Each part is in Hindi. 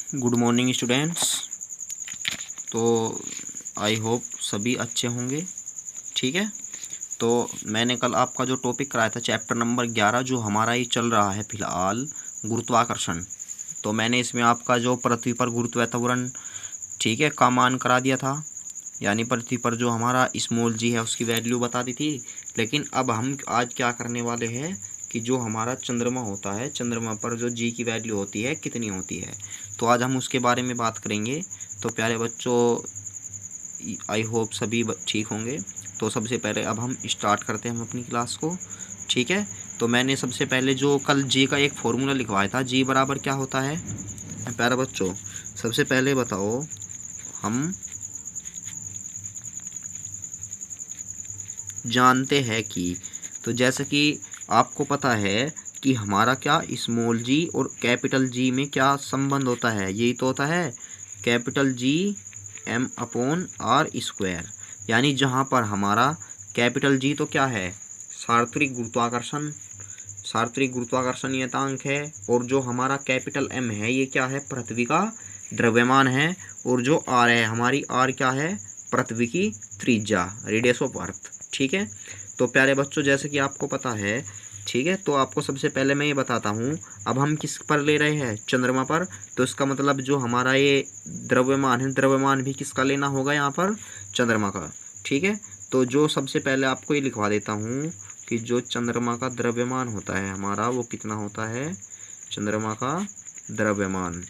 Good morning students. तो आई होप सभी अच्छे होंगे। ठीक है, तो मैंने कल आपका जो टॉपिक कराया था चैप्टर नंबर 11 जो हमारा ये चल रहा है फ़िलहाल, गुरुत्वाकर्षण। तो मैंने इसमें आपका जो पृथ्वी पर गुरुत्व त्वरण ठीक है का मान करा दिया था, यानी पृथ्वी पर जो हमारा स्मॉल जी है उसकी वैल्यू बता दी थी। लेकिन अब हम आज क्या करने वाले हैं कि जो हमारा चंद्रमा होता है, चंद्रमा पर जो जी की वैल्यू होती है कितनी होती है, तो आज हम उसके बारे में बात करेंगे। तो प्यारे बच्चों, आई होप सभी ठीक होंगे। तो सबसे पहले अब हम स्टार्ट करते हैं हम अपनी क्लास को। ठीक है, तो मैंने सबसे पहले जो कल जी का एक फॉर्मूला लिखवाया था, जी बराबर क्या होता है प्यारे बच्चों, सबसे पहले बताओ। हम जानते हैं कि, तो जैसे कि आपको पता है कि हमारा क्या स्मॉल जी और कैपिटल जी में क्या संबंध होता है, यही तो होता है capital G M upon R square. यानी जहाँ पर हमारा कैपिटल जी तो क्या है, सार्वत्रिक गुरुत्वाकर्षण, सार्वत्रिक गुरुत्वाकर्षण नियतांक है। और जो हमारा कैपिटल एम है ये क्या है, पृथ्वी का द्रव्यमान है। और जो आर है, हमारी आर क्या है, पृथ्वी की त्रिज्या, रेडियस ऑफ अर्थ। ठीक है, तो प्यारे बच्चों जैसे कि आपको पता है, ठीक है, तो आपको सबसे पहले मैं ये बताता हूँ। अब हम किस पर ले रहे हैं, चंद्रमा पर। तो इसका मतलब जो हमारा ये द्रव्यमान है, द्रव्यमान भी किसका लेना होगा यहाँ पर, चंद्रमा का। ठीक है, तो जो सबसे पहले आपको ये लिखवा देता हूँ कि जो चंद्रमा का द्रव्यमान होता है हमारा, वो कितना होता है, चंद्रमा का द्रव्यमान।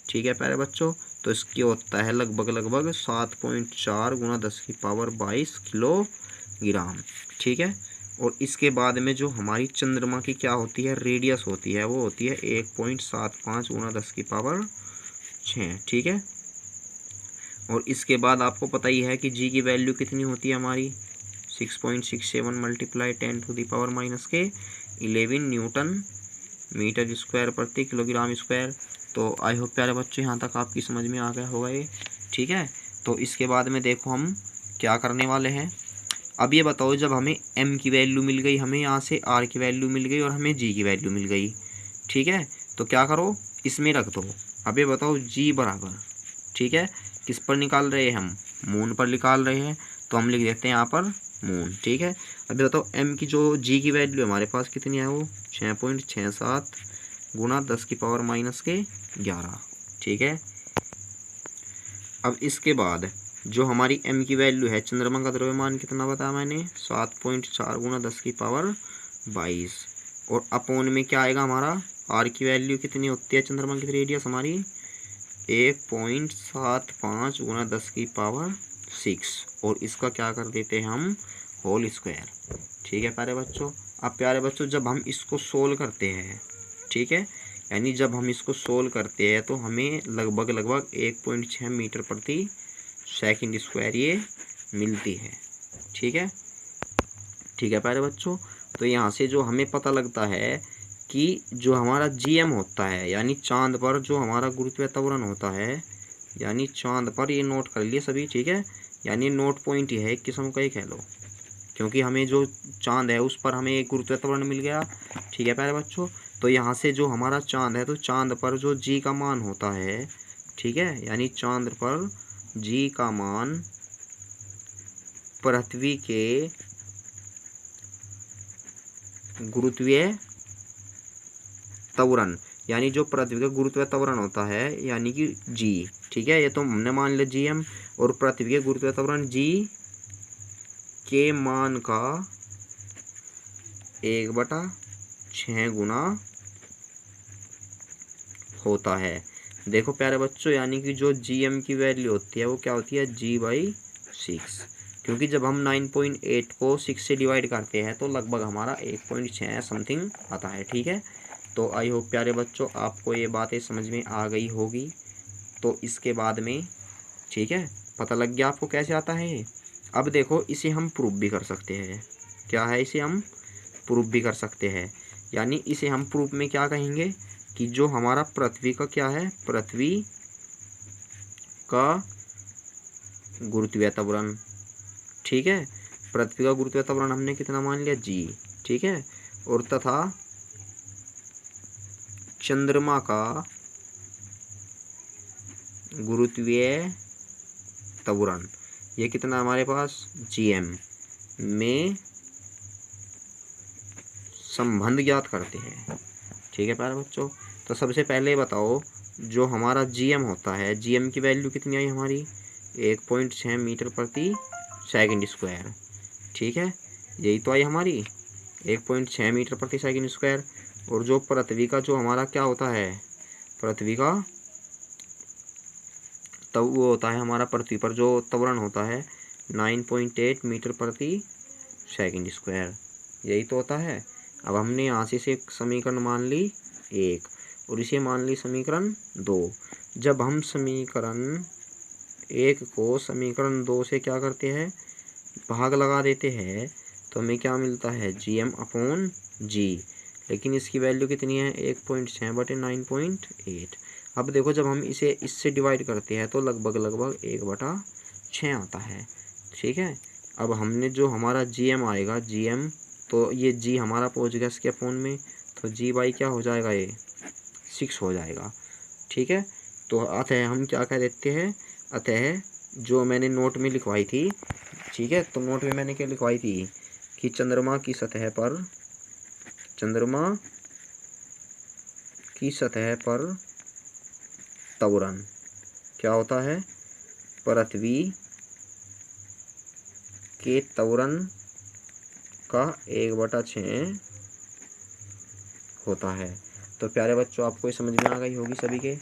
ठीक है प्यारे बच्चों, तो इसकी होता है लगभग 7.4 गुणा 10⁻22 किलोग्राम। ठीक है, और इसके बाद में जो हमारी चंद्रमा की क्या होती है, रेडियस होती है, वो होती है 1.75 गुणा 10⁻6। ठीक है, और इसके बाद आपको पता ही है कि जी की वैल्यू कितनी होती है हमारी, 6.67 मल्टीप्लाई 10⁻के 11 न्यूटन मीटर स्क्वायर प्रति किलोग्राम स्क्वायर। तो आई होप प्यारे बच्चों यहाँ तक आपकी समझ में आ गया होगा ये। ठीक है, तो इसके बाद में देखो हम क्या करने वाले हैं। अब ये बताओ, जब हमें m की वैल्यू मिल गई, हमें यहाँ से r की वैल्यू मिल गई और हमें g की वैल्यू मिल गई। ठीक है, तो क्या करो, इसमें रख दो। अब ये बताओ g बराबर, ठीक है, किस पर निकाल रहे हैं हम, मून पर निकाल रहे हैं। तो हम लिख देते हैं यहाँ पर मून। ठीक है, अभी बताओ m की जो g की वैल्यू हमारे पास कितनी है, वो 6.67 गुणा 10⁻के 11। ठीक है, अब इसके बाद जो हमारी m की वैल्यू है, चंद्रमा का द्रव्यमान कितना बताया मैंने, 7.4 गुणा 10⁻22। और अपोन में क्या आएगा हमारा, r की वैल्यू कितनी होती है, चंद्रमा की रेडियस हमारी 1.75 गुणा 10⁻6। और इसका क्या कर देते हैं हम, होल स्क्वायर। ठीक है प्यारे बच्चों, अब प्यारे बच्चों जब हम इसको सोल्व करते हैं, ठीक है, यानी जब हम इसको सोल्व करते हैं तो हमें लगभग 1.6 मीटर प्रति सेकंड स्क्वायर ये मिलती है। ठीक है, ठीक है प्यारे बच्चों, तो यहाँ से जो हमें पता लगता है कि जो हमारा जीएम होता है, यानी चांद पर जो हमारा गुरुत्वीय त्वरण होता है, यानी चांद पर, ये नोट कर लिए सभी। ठीक है, यानी नोट पॉइंट ये है, एक किस्म का ही कह लो, क्योंकि हमें जो चांद है उस पर हमें एक गुरुत्वीय त्वरण मिल गया। ठीक है प्यारे बच्चों, तो यहाँ से जो हमारा चांद है, तो चांद पर जो जी का मान होता है, ठीक है, यानी चांद पर जी का मान पृथ्वी के गुरुत्वीय त्वरण, यानी जो पृथ्वी का गुरुत्वीय त्वरण होता है, यानी कि जी। ठीक है, ये तो हमने मान लिया जी एम, और पृथ्वी के गुरुत्वीय त्वरण जी के मान का 1/6 गुना होता है। देखो प्यारे बच्चों, यानी कि जो जी एम की वैल्यू होती है वो क्या होती है, g/6। क्योंकि जब हम 9.8 को 6 से डिवाइड करते हैं तो लगभग हमारा 1.6 समथिंग आता है। ठीक है, तो आई होप प्यारे बच्चों आपको ये बातें समझ में आ गई होगी। तो इसके बाद में, ठीक है, पता लग गया आपको कैसे आता है ये। अब देखो, इसे हम प्रूफ भी कर सकते हैं। क्या है, इसे हम प्रूफ भी कर सकते हैं। यानी इसे हम प्रूफ में क्या कहेंगे कि जो हमारा पृथ्वी का क्या है, पृथ्वी का गुरुत्वीय त्वरण, ठीक है, पृथ्वी का गुरुत्वीय त्वरण हमने कितना मान लिया, जी। ठीक है, और तथा चंद्रमा का गुरुत्वीय त्वरण, ये कितना हमारे पास gm में संबंध ज्ञात करते हैं। ठीक है प्यारे बच्चों, तो सबसे पहले बताओ जो हमारा gm होता है, gm की वैल्यू कितनी आई हमारी 1.6 मीटर प्रति सेकंड स्क्वायर। ठीक है, यही तो आई हमारी 1.6 मीटर प्रति सेकंड स्क्वायर। और जो पृथ्वी का जो हमारा क्या होता है, पृथ्वी का तब वो होता है हमारा पृथ्वी पर जो त्वरण होता है 9.8 मीटर प्रति सेकंड स्क्वायर, यही तो होता है। अब हमने यहाँ से एक समीकरण मान ली 1 और इसे मान ली समीकरण 2। जब हम समीकरण 1 को समीकरण 2 से क्या करते हैं, भाग लगा देते हैं, तो हमें क्या मिलता है gm/g। लेकिन इसकी वैल्यू कितनी है 1.6/9.8। अब देखो जब हम इसे इससे डिवाइड करते हैं तो लगभग 1/6 आता है। ठीक है, अब हमने जो हमारा gm आएगा, gm तो ये g हमारा पहुंच गया इसके अपोन में, तो g/, क्या हो जाएगा ये 6 हो जाएगा। ठीक है, तो अतः हम क्या कह देते हैं, अतः जो मैंने नोट में लिखवाई थी, ठीक है, तो नोट में मैंने क्या लिखवाई थी कि चंद्रमा की सतह पर त्वरण क्या होता है, पृथ्वी के त्वरण का 1/6 होता है। तो प्यारे बच्चों आपको ये समझ में आ गई होगी सभी के।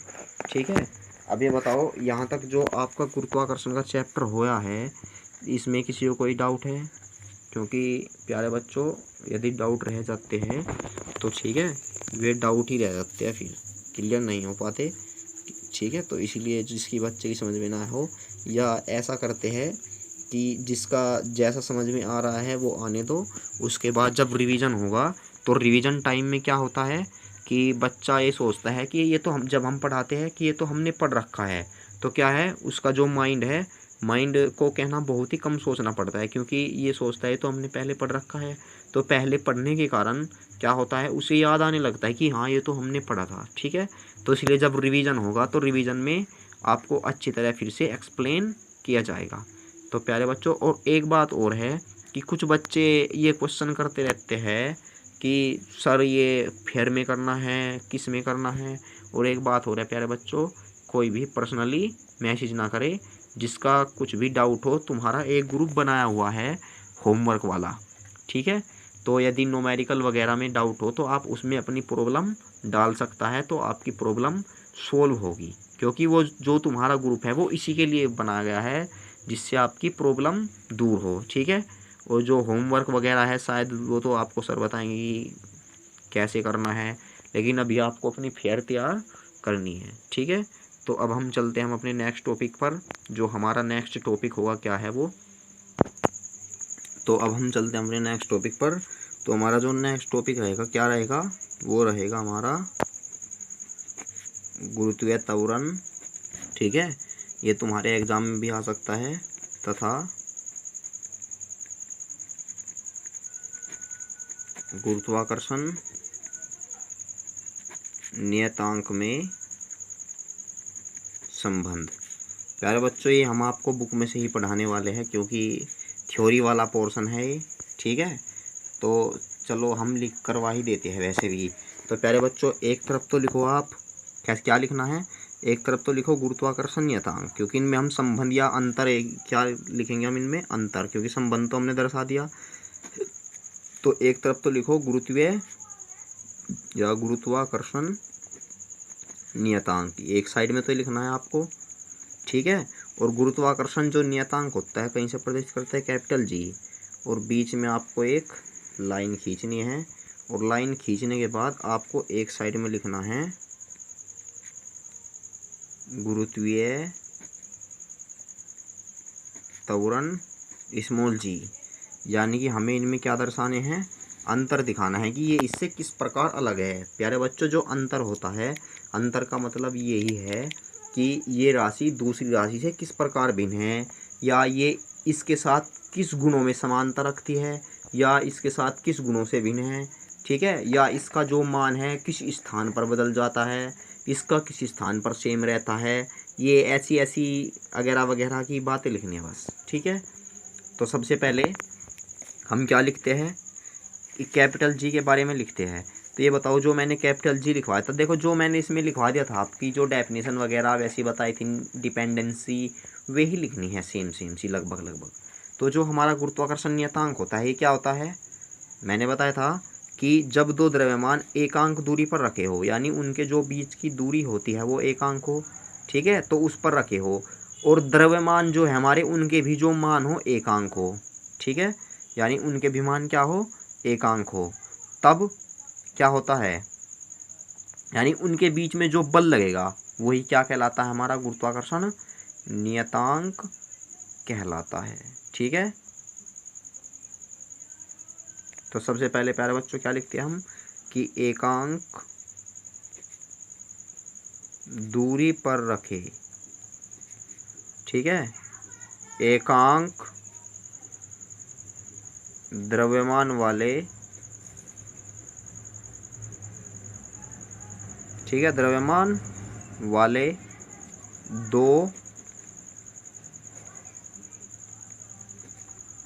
ठीक है, अब ये बताओ यहाँ तक जो आपका गुरुत्वाकर्षण का चैप्टर होया है, इसमें किसी को कोई डाउट है? क्योंकि प्यारे बच्चों यदि डाउट रह जाते हैं तो ठीक है, वे डाउट ही रह जाते हैं, फिर क्लियर नहीं हो पाते। ठीक है, तो इसीलिए जिसकी बच्चे की समझ में ना हो, या ऐसा करते हैं कि जिसका जैसा समझ में आ रहा है वो आने दो, उसके बाद जब रिवीजन होगा तो रिवीजन टाइम में क्या होता है कि बच्चा ये सोचता है कि ये तो हम जब हम पढ़ाते हैं कि ये तो हमने पढ़ रखा है, तो क्या है उसका जो माइंड है, माइंड को कहना बहुत ही कम सोचना पड़ता है, क्योंकि ये सोचता है तो हमने पहले पढ़ रखा है। तो पहले पढ़ने के कारण क्या होता है, उसे याद आने लगता है कि हाँ ये तो हमने पढ़ा था। ठीक है, तो इसलिए जब रिवीजन होगा तो रिवीजन में आपको अच्छी तरह फिर से एक्सप्लेन किया जाएगा। तो प्यारे बच्चों, और एक बात और है कि कुछ बच्चे ये क्वेश्चन करते रहते हैं कि सर ये फेयर में करना है, किस में करना है। और एक बात हो रहा है प्यारे बच्चों, कोई भी पर्सनली मैसेज ना करे, जिसका कुछ भी डाउट हो, तुम्हारा एक ग्रुप बनाया हुआ है होमवर्क वाला। ठीक है, तो यदि न्यूमेरिकल वगैरह में डाउट हो तो आप उसमें अपनी प्रॉब्लम डाल सकता है, तो आपकी प्रॉब्लम सोल्व होगी, क्योंकि वो जो तुम्हारा ग्रुप है वो इसी के लिए बनाया गया है, जिससे आपकी प्रॉब्लम दूर हो। ठीक है, और जो होमवर्क वगैरह है शायद वो तो आपको सर बताएंगे कि कैसे करना है, लेकिन अभी आपको अपनी फेयर तैयार करनी है। ठीक है, तो अब हम चलते हैं हम अपने नेक्स्ट टॉपिक पर। जो हमारा नेक्स्ट टॉपिक होगा क्या है वो, तो अब हम चलते हैं अपने नेक्स्ट टॉपिक पर। तो हमारा जो नेक्स्ट टॉपिक रहेगा क्या रहेगा, वो रहेगा हमारा गुरुत्वीय त्वरण। ठीक है, ये तुम्हारे एग्जाम में भी आ सकता है, तथा गुरुत्वाकर्षण नियतांक में संबंध। प्यारे बच्चों ये हम आपको बुक में से ही पढ़ाने वाले हैं, क्योंकि थ्योरी वाला पोर्शन है ये। ठीक है, तो चलो हम लिख करवा ही देते हैं वैसे भी। तो प्यारे बच्चों एक तरफ तो लिखो आप, क्या लिखना है, एक तरफ तो लिखो गुरुत्वाकर्षण नियतांक, क्योंकि इनमें हम संबंध या अंतर क्या लिखेंगे हम इनमें अंतर, क्योंकि संबंध तो हमने दर्शा दिया। तो एक तरफ तो लिखो गुरुत्वीय या गुरुत्वाकर्षण नियतांक, एक साइड में तो लिखना है आपको। ठीक है, और गुरुत्वाकर्षण जो नियतांक होता है कहीं से प्रदर्शित करता है कैपिटल जी, और बीच में आपको एक लाइन खींचनी है, और लाइन खींचने के बाद आपको एक साइड में लिखना है गुरुत्वीय त्वरण स्मॉल जी, यानी कि हमें इनमें क्या दर्शाने हैं, अंतर दिखाना है कि ये इससे किस प्रकार अलग है। प्यारे बच्चों जो अंतर होता है, अंतर का मतलब यही है कि ये राशि दूसरी राशि से किस प्रकार भिन्न है, या ये इसके साथ किस गुणों में समानता रखती है, या इसके साथ किस गुणों से भिन्न है। ठीक है, या इसका जो मान है किस स्थान पर बदल जाता है, इसका किसी स्थान पर सेम रहता है। ये ऐसी ऐसी वगैरह वगैरह की बातें लिखनी है बस, ठीक है। तो सबसे पहले हम क्या लिखते हैं कि कैपिटल जी के बारे में लिखते हैं। तो ये बताओ, जो मैंने कैपिटल जी लिखवाया था, देखो जो मैंने इसमें लिखवा दिया था, आपकी जो डेफिनेशन वगैरह वैसी बताई थी, डिपेंडेंसी वही लिखनी है, सेम सेम सी लगभग लगभग। तो जो हमारा गुरुत्वाकर्षण नियतांक होता है, ये क्या होता है, मैंने बताया था कि जब दो द्रव्यमान एकांक दूरी पर रखे हो, यानी उनके जो बीच की दूरी होती है वो एकांक हो, ठीक है, तो उस पर रखे हो, और द्रव्यमान जो है हमारे, उनके भी जो मान हो एकांक हो, ठीक है, यानी उनके भी मान क्या हो, एकांक हो, तब क्या होता है, यानी उनके बीच में जो बल लगेगा वही क्या कहलाता है, हमारा गुरुत्वाकर्षण नियतांक कहलाता है, ठीक है। तो सबसे पहले प्यारे बच्चों क्या लिखते हैं हम कि एकांक दूरी पर रखे, ठीक है, एकांक द्रव्यमान वाले, ठीक है, द्रव्यमान वाले दो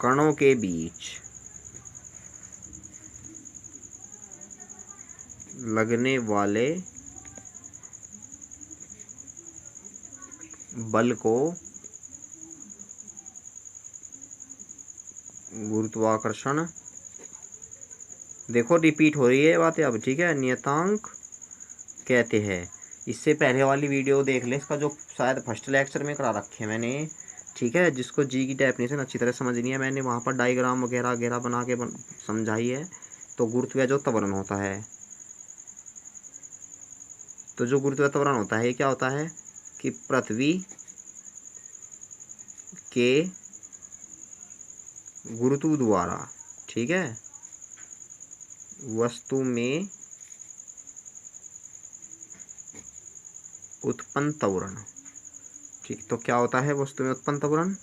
कणों के बीच लगने वाले बल को गुरुत्वाकर्षण, देखो रिपीट हो रही है बातें अब, ठीक है, नियतांक कहते हैं। इससे पहले वाली वीडियो देख ले, इसका जो शायद फर्स्ट लेक्चर में करा रखे हैं मैंने, ठीक है, जिसको जी की डेफिनेशन अच्छी तरह समझनी है, मैंने वहाँ पर डायग्राम वगैरह वगैरह बना के समझाई है। तो गुरुत्वीय जो त्वरण होता है, तो जो गुरुत्वीय त्वरण होता है ये क्या होता है कि पृथ्वी के गुरुत्व द्वारा, ठीक है, वस्तु में उत्पन्न त्वरण, ठीक, तो क्या होता है वस्तु में उत्पन्न त्वरण,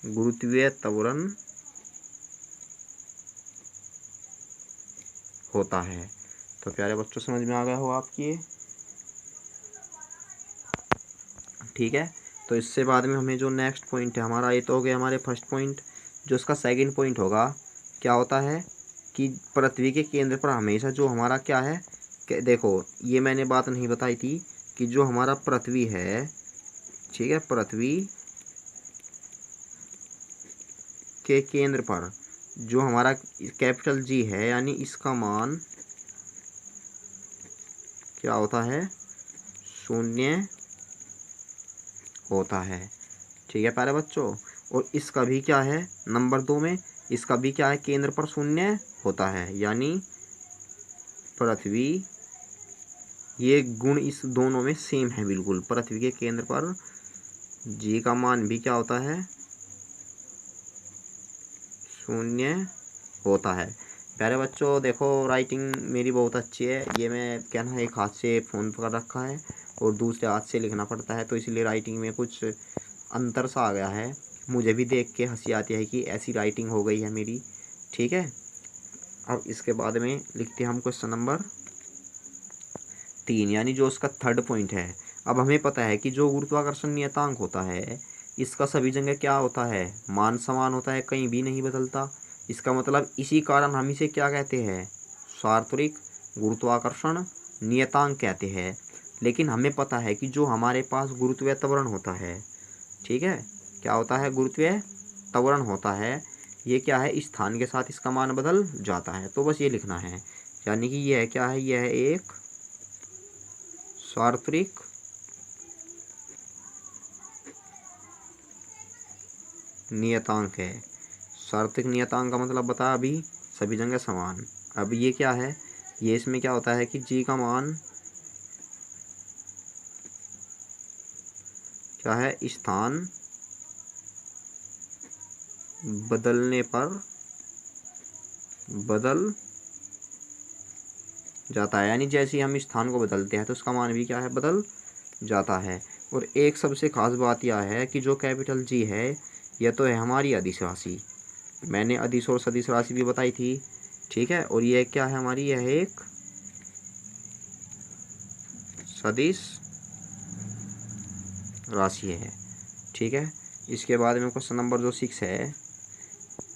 गुरुत्वीय त्वरण होता है। तो प्यारे बच्चों समझ में आ गया हो आपकी ये, ठीक है। तो इससे बाद में हमें जो नेक्स्ट पॉइंट है हमारा, ये तो हो गया हमारे फर्स्ट पॉइंट। जो इसका सेकंड पॉइंट होगा, क्या होता है कि पृथ्वी के केंद्र पर हमेशा जो हमारा क्या है कि देखो, ये मैंने बात नहीं बताई थी कि जो हमारा पृथ्वी है, ठीक है, पृथ्वी के केंद्र पर जो हमारा कैपिटल जी है, यानी इसका मान क्या होता है, शून्य होता है, ठीक है प्यारे बच्चों। और इसका भी क्या है, नंबर 2 में इसका भी क्या है, केंद्र पर शून्य होता है, यानी पृथ्वी, ये गुण इस दोनों में सेम है बिल्कुल। पृथ्वी के केंद्र पर जी का मान भी क्या होता है, शून्य होता है। प्यारे बच्चों देखो, राइटिंग मेरी बहुत अच्छी है, ये मैं क्या ना, एक हाथ से फ़ोन पकड़ रखा है और दूसरे हाथ से लिखना पड़ता है, तो इसलिए राइटिंग में कुछ अंतर सा आ गया है। मुझे भी देख के हंसी आती है कि ऐसी राइटिंग हो गई है मेरी, ठीक है। अब इसके बाद में लिखते हैं हम क्वेश्चन नंबर 3, यानी जो उसका थर्ड पॉइंट है। अब हमें पता है कि जो गुरुत्वाकर्षण नियतांक होता है, इसका सभी जगह क्या होता है, मान समान होता है, कहीं भी नहीं बदलता। इसका मतलब इसी कारण हम इसे क्या कहते हैं, सार्वत्रिक गुरुत्वाकर्षण नियतांक कहते हैं। लेकिन हमें पता है कि जो हमारे पास गुरुत्वीय त्वरण होता है, ठीक है, क्या होता है, गुरुत्वीय त्वरण होता है, ये क्या है, स्थान के साथ इसका मान बदल जाता है। तो बस ये लिखना है, यानी कि यह क्या है, यह एक सार्वत्रिक नियतांक है। सार्वत्रिक नियतांक का मतलब बता अभी, सभी जगह समान। अब ये क्या है, ये इसमें क्या होता है कि जी का मान क्या है, स्थान बदलने पर बदल जाता है, यानी जैसे ही हम स्थान को बदलते हैं तो उसका मान भी क्या है, बदल जाता है। और एक सबसे खास बात यह है कि जो कैपिटल जी है, यह तो है हमारी अदिश राशि। मैंने अदिश और सदिश राशि भी बताई थी ठीक है। और ये क्या है हमारी, यह एक सदिश राशि है। ठीक है। इसके बाद में क्वेश्चन नंबर जो 6 है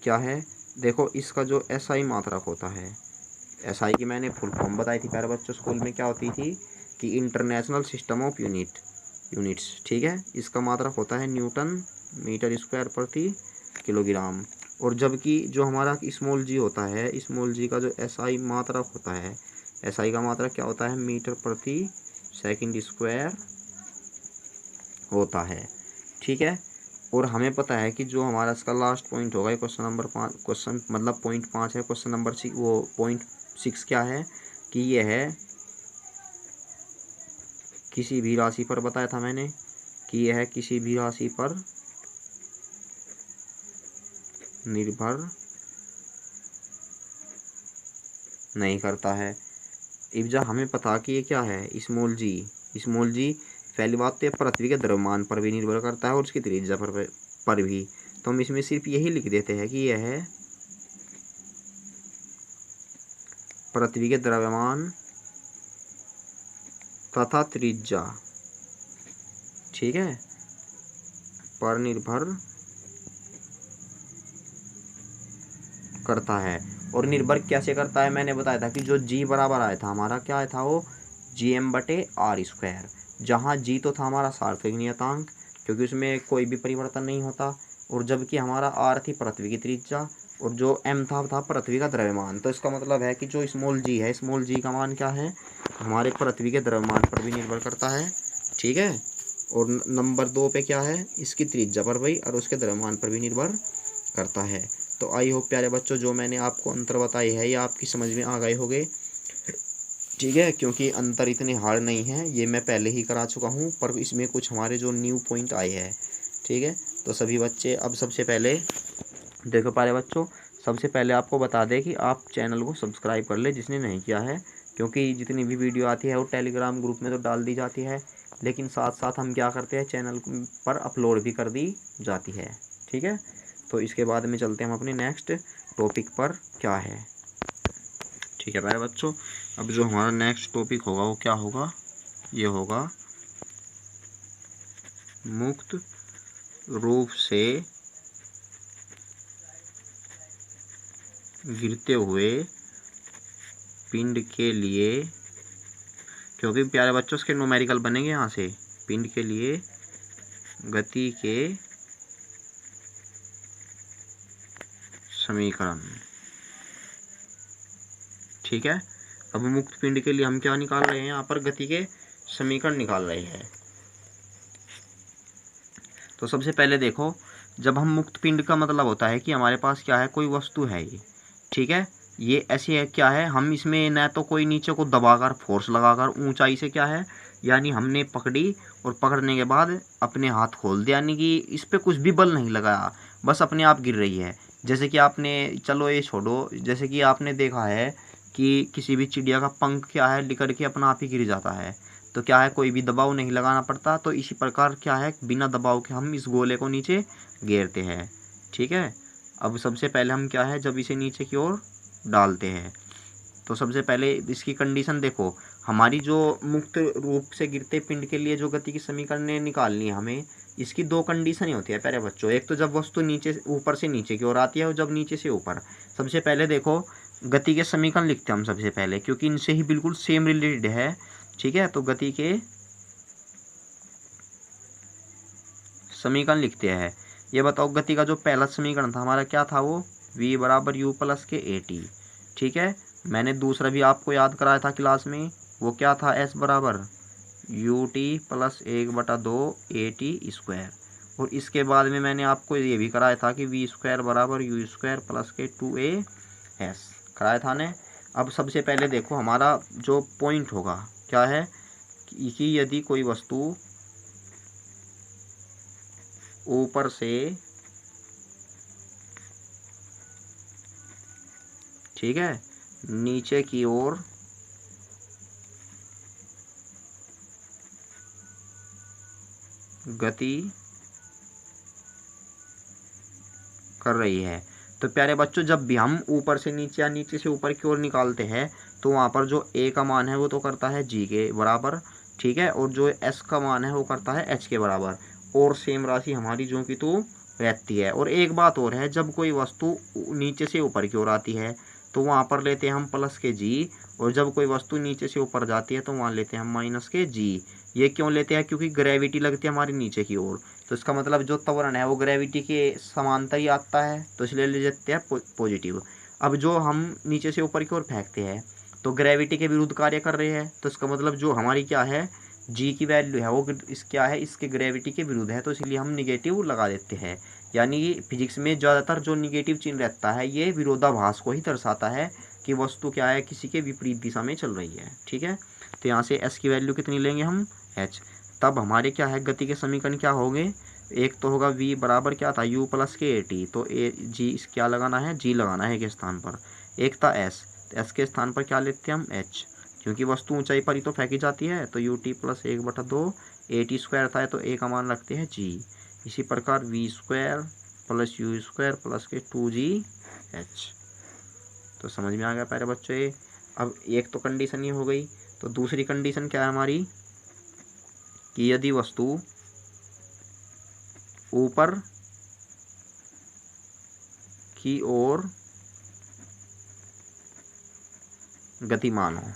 क्या है, देखो इसका जो एसआई मात्रक होता है, एसआई की मैंने फुल फॉर्म बताई थी प्यारे बच्चों स्कूल में, क्या होती थी कि इंटरनेशनल सिस्टम ऑफ यूनिट्स। ठीक है। इसका मात्रक होता है न्यूटन मीटर स्क्वायर प्रति किलोग्राम। और जबकि जो हमारा स्मॉल जी होता है, स्मॉल जी का जो एसआई मात्रक होता है, एसआई का मात्रक क्या होता है, मीटर प्रति सेकंड स्क्वायर होता है। ठीक है। और हमें पता है कि जो हमारा इसका लास्ट पॉइंट होगा, क्वेश्चन नंबर 5, क्वेश्चन मतलब पॉइंट 5 है, क्वेश्चन नंबर 6, वो पॉइंट 6 क्या है कि यह है किसी भी राशि पर, बताया था मैंने कि यह किसी भी राशि पर निर्भर नहीं करता है। इब्जा हमें पता कि ये क्या है, स्मॉल जी पहली बात तो ये पृथ्वी के द्रव्यमान पर भी निर्भर करता है और उसकी त्रिज्या पर भी। तो हम इसमें सिर्फ यही लिख देते हैं कि यह है पृथ्वी के द्रव्यमान तथा त्रिज्या, ठीक है, पर निर्भर करता है। और निर्भर कैसे करता है, मैंने बताया था कि जो जी बराबर आया था हमारा, क्या आया था वो, GM/r², जहाँ जी तो था हमारा सार्थक नियतांक क्योंकि उसमें कोई भी परिवर्तन नहीं होता, और जबकि हमारा आर थी पृथ्वी की त्रिज्या, और जो एम था पृथ्वी का द्रव्यमान। तो इसका मतलब है कि जो स्मॉल जी है, स्मॉल जी का मान क्या है, हमारे पृथ्वी के द्रव्यमान पर भी निर्भर करता है। ठीक है। और नंबर 2 पे क्या है, इसकी त्रिज्या पर भी और उसके द्रव्यमान पर भी निर्भर करता है। तो आई होप प्यारे बच्चों जो मैंने आपको अंतर बताई है ये आपकी समझ में आ गए होंगे। ठीक है। क्योंकि अंतर इतने हार्ड नहीं है, ये मैं पहले ही करा चुका हूँ, पर इसमें कुछ हमारे जो न्यू पॉइंट आए हैं। ठीक है। तो सभी बच्चे अब सबसे पहले देखो प्यारे बच्चों, सबसे पहले आपको बता दें कि आप चैनल को सब्सक्राइब कर ले जिसने नहीं किया है, क्योंकि जितनी भी वीडियो आती है वो टेलीग्राम ग्रुप में तो डाल दी जाती है, लेकिन साथ साथ हम क्या करते हैं, चैनल पर अपलोड भी कर दी जाती है। ठीक है। तो इसके बाद में चलते हैं हम अपने नेक्स्ट टॉपिक पर, क्या है। ठीक है प्यारे बच्चों, अब जो हमारा नेक्स्ट टॉपिक होगा वो क्या होगा, ये होगा मुक्त रूप से गिरते हुए पिंड के लिए, क्योंकि प्यारे बच्चों इसके न्यूमेरिकल बनेंगे यहाँ से, पिंड के लिए गति के समीकरण। ठीक है। अब मुक्त पिंड के लिए हम क्या निकाल रहे हैं, यहाँ पर गति के समीकरण निकाल रहे हैं। तो सबसे पहले देखो, जब हम मुक्त पिंड का मतलब होता है कि हमारे पास क्या है, कोई वस्तु है ये, ठीक है, ये ऐसी है, क्या है, हम इसमें न तो कोई नीचे को दबाकर फोर्स लगाकर ऊंचाई से क्या है, यानी हमने पकड़ी और पकड़ने के बाद अपने हाथ खोल दिया, यानी कि इस पर कुछ भी बल नहीं लगाया, बस अपने आप गिर रही है। जैसे कि आपने, चलो ये छोड़ो, जैसे कि आपने देखा है कि किसी भी चिड़िया का पंख क्या है, लिकड़ के अपना आप ही गिर जाता है, तो क्या है, कोई भी दबाव नहीं लगाना पड़ता। तो इसी प्रकार क्या है, बिना दबाव के हम इस गोले को नीचे घेरते हैं। ठीक है। अब सबसे पहले हम क्या है, जब इसे नीचे की ओर डालते हैं तो सबसे पहले इसकी कंडीशन देखो, हमारी जो मुक्त रूप से गिरते पिंड के लिए जो गति की समीकरण निकालनी है हमें, इसकी दो कंडीशन ही होती है प्यारे बच्चों। एक तो जब वस्तु नीचे ऊपर से नीचे की ओर आती है और जब नीचे से ऊपर। सबसे पहले देखो गति के समीकरण लिखते हैं हम सबसे पहले, क्योंकि इनसे ही बिल्कुल सेम रिलेटेड है। ठीक है। तो गति के समीकरण लिखते हैं। ये बताओ गति का जो पहला समीकरण था हमारा क्या था, वो v=u+k@। ठीक है। मैंने दूसरा भी आपको याद कराया था क्लास में, वो क्या था, s=ut+1/2at²। और इसके बाद में मैंने आपको ये भी कराया था कि v²u²+k2as कराया था ने। अब सबसे पहले देखो हमारा जो पॉइंट होगा क्या है कि यदि कोई वस्तु ऊपर से, ठीक है, नीचे की ओर गति कर रही है, तो तो प्यारे बच्चों जब भी हम ऊपर से नीचे या नीचे से ऊपर की ओर निकालते हैं तो वहाँ पर जो ए का मान है वो तो करता है जी के बराबर, ठीक है, और जो एस का मान है वो करता है एच के बराबर, और सेम राशि हमारी जो कि तो रहती है। और एक बात और है, जब कोई वस्तु नीचे से ऊपर की ओर आती है तो वहाँ पर लेते हैं हम प्लस के जी, और जब कोई वस्तु नीचे से ऊपर जाती है तो वहाँ लेते हैं हम माइनस के जी। ये क्यों लेते हैं? क्योंकि ग्रेविटी लगती है हमारी नीचे की ओर, तो इसका मतलब जो त्वरण है वो ग्रेविटी के समांतर ही आता है, तो इसलिए ले लेते हैं पॉजिटिव। अब जो हम नीचे से ऊपर की ओर फेंकते हैं तो ग्रेविटी के विरुद्ध कार्य कर रहे हैं, तो इसका मतलब जो हमारी क्या है जी की वैल्यू है वो इस क्या है, इसके ग्रेविटी के विरुद्ध है, तो इसलिए हम निगेटिव लगा देते हैं। यानी फिजिक्स में ज़्यादातर जो निगेटिव चिन्ह रहता है ये विरोधाभास को ही दर्शाता है कि वस्तु क्या है, किसी के विपरीत दिशा में चल रही है, ठीक है। तो यहाँ से एस की वैल्यू कितनी लेंगे हम, एच। तब हमारे क्या है गति के समीकरण क्या होंगे, एक तो होगा v बराबर क्या था u प्लस के टी, तो ए जी क्या लगाना है, जी लगाना है के स्थान पर। एक था s, तो s के स्थान पर क्या लेते हैं हम h, क्योंकि वस्तु ऊंचाई पर ही तो फेंकी जाती है, तो u T plus 1/2 A T square था, तो a का मान रखते हैं g। इसी प्रकार v square plus you square plus के 2gh। तो समझ में आ गया प्यारे बच्चों ये। अब एक तो कंडीशन ये हो गई, तो दूसरी कंडीशन क्या है हमारी कि यदि वस्तु ऊपर की ओर गतिमान हो।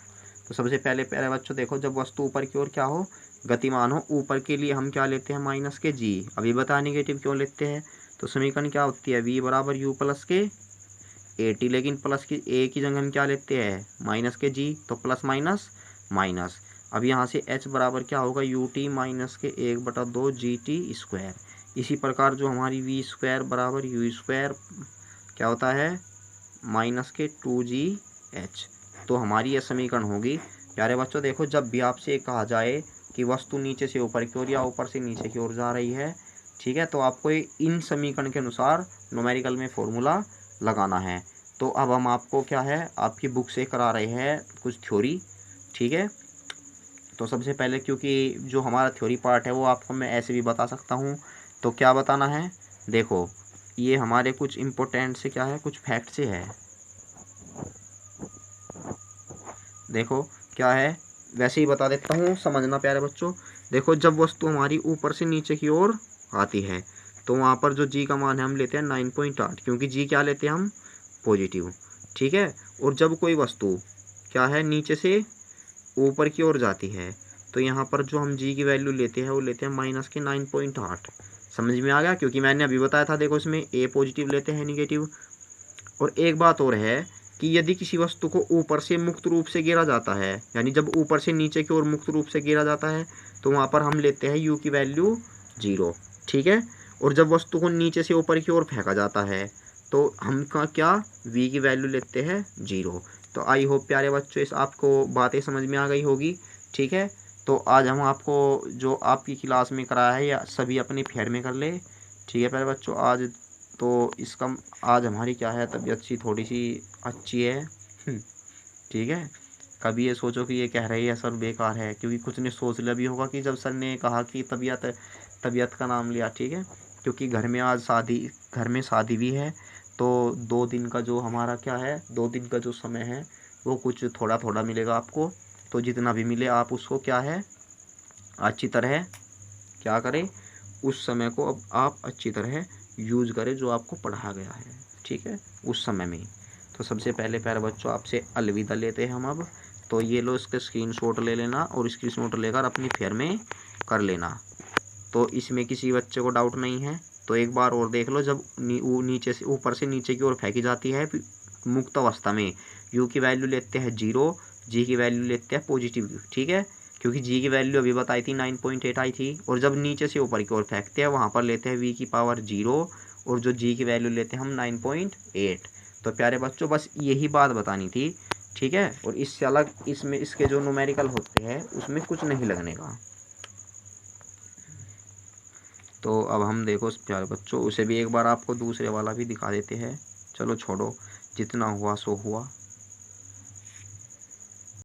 तो सबसे पहले प्यारे बच्चों देखो, जब वस्तु ऊपर की ओर क्या हो, गतिमान हो, ऊपर के लिए हम क्या लेते हैं माइनस के जी। अभी बता निगेटिव क्यों लेते हैं, तो समीकरण क्या होती है v बराबर u प्लस के ए टी, लेकिन प्लस की ए की जगह हम क्या लेते हैं माइनस के जी, तो प्लस माइनस माइनस। अब यहाँ से h बराबर क्या होगा यू टी माइनस के 1/2 जी टी स्क्वायर। इसी प्रकार जो हमारी v स्क्वायर बराबर यू स्क्वायर क्या होता है माइनस के 2gh। तो हमारी यह समीकरण होगी। प्यारे बच्चों देखो, जब भी आपसे कहा जाए कि वस्तु नीचे से ऊपर की ओर या ऊपर से नीचे की ओर जा रही है, ठीक है, तो आपको इन समीकरण के अनुसार न्यूमेरिकल में फॉर्मूला लगाना है। तो अब हम आपको क्या है आपकी बुक से करा रहे हैं कुछ थ्योरी, ठीक है। तो सबसे पहले क्योंकि जो हमारा थ्योरी पार्ट है वो आपको मैं ऐसे भी बता सकता हूँ, तो क्या बताना है, देखो ये हमारे कुछ इम्पोर्टेंट से क्या है कुछ फैक्ट से है। देखो क्या है, वैसे ही बता देता हूँ, समझना प्यारे बच्चों। देखो जब वस्तु हमारी ऊपर से नीचे की ओर आती है तो वहाँ पर जो जी का मान है हम लेते हैं 9.8, क्योंकि जी क्या लेते हैं हम पॉजिटिव, ठीक है। और जब कोई वस्तु क्या है नीचे से ऊपर की ओर जाती है तो यहाँ पर जो हम जी की वैल्यू लेते हैं वो लेते हैं माइनस के 9.8। समझ में आ गया, क्योंकि मैंने अभी बताया था, देखो इसमें ए पॉजिटिव लेते हैं निगेटिव। और एक बात और है कि यदि किसी वस्तु को ऊपर से मुक्त रूप से गिरा जाता है, यानी जब ऊपर से नीचे की ओर मुक्त रूप से गिरा जाता है तो वहाँ पर हम लेते हैं यू की वैल्यू 0, ठीक है। और जब वस्तु को नीचे से ऊपर की ओर फेंका जाता है तो हम का क्या v की वैल्यू लेते हैं 0। तो आई होप प्यारे बच्चों इस आपको बातें समझ में आ गई होगी, ठीक है। तो आज हम आपको जो आपकी क्लास में कराया है या सभी अपने फेयर में कर ले, ठीक है प्यारे बच्चों। आज तो इसका आज हमारी क्या है तबीयत सी थोड़ी सी अच्छी है, ठीक है। कभी ये सोचो कि ये कह रही है सर बेकार है, क्योंकि कुछ ने सोच लिया भी होगा कि जब सर ने कहा कि तबीयत का नाम लिया, ठीक है। क्योंकि घर में आज घर में शादी भी है, तो 2 दिन का जो हमारा क्या है 2 दिन का जो समय है वो कुछ थोड़ा थोड़ा मिलेगा आपको। तो जितना भी मिले आप उसको क्या है अच्छी तरह क्या करें, उस समय को अब आप अच्छी तरह यूज़ करें जो आपको पढ़ाया गया है, ठीक है, उस समय में। तो सबसे पहले प्यारे बच्चों आपसे अलविदा लेते हैं हम अब। तो ये लो इसके स्क्रीनशॉट ले लेना और स्क्रीनशॉट लेकर अपनी फेयर में कर लेना। तो इसमें किसी बच्चे को डाउट नहीं है तो एक बार और देख लो, जब नीचे से ऊपर से नीचे की ओर फेंकी जाती है मुक्त अवस्था में यू की वैल्यू लेते हैं 0, जी की वैल्यू लेते हैं पॉजिटिव, ठीक है। क्योंकि जी की वैल्यू अभी बताई थी 9.8 आई थी, और जब नीचे से ऊपर की ओर फेंकते हैं वहाँ पर लेते हैं v की पावर 0, और जो जी की वैल्यू लेते हैं हम 9.8। तो प्यारे बच्चों बस यही बात बतानी थी, ठीक है। और इससे अलग इसमें इसके जो न्यूमेरिकल होते हैं उसमें कुछ नहीं लगने का। तो अब हम देखो प्यारे बच्चों उसे भी एक बार आपको दूसरे वाला भी दिखा देते हैं। चलो छोड़ो, जितना हुआ सो हुआ।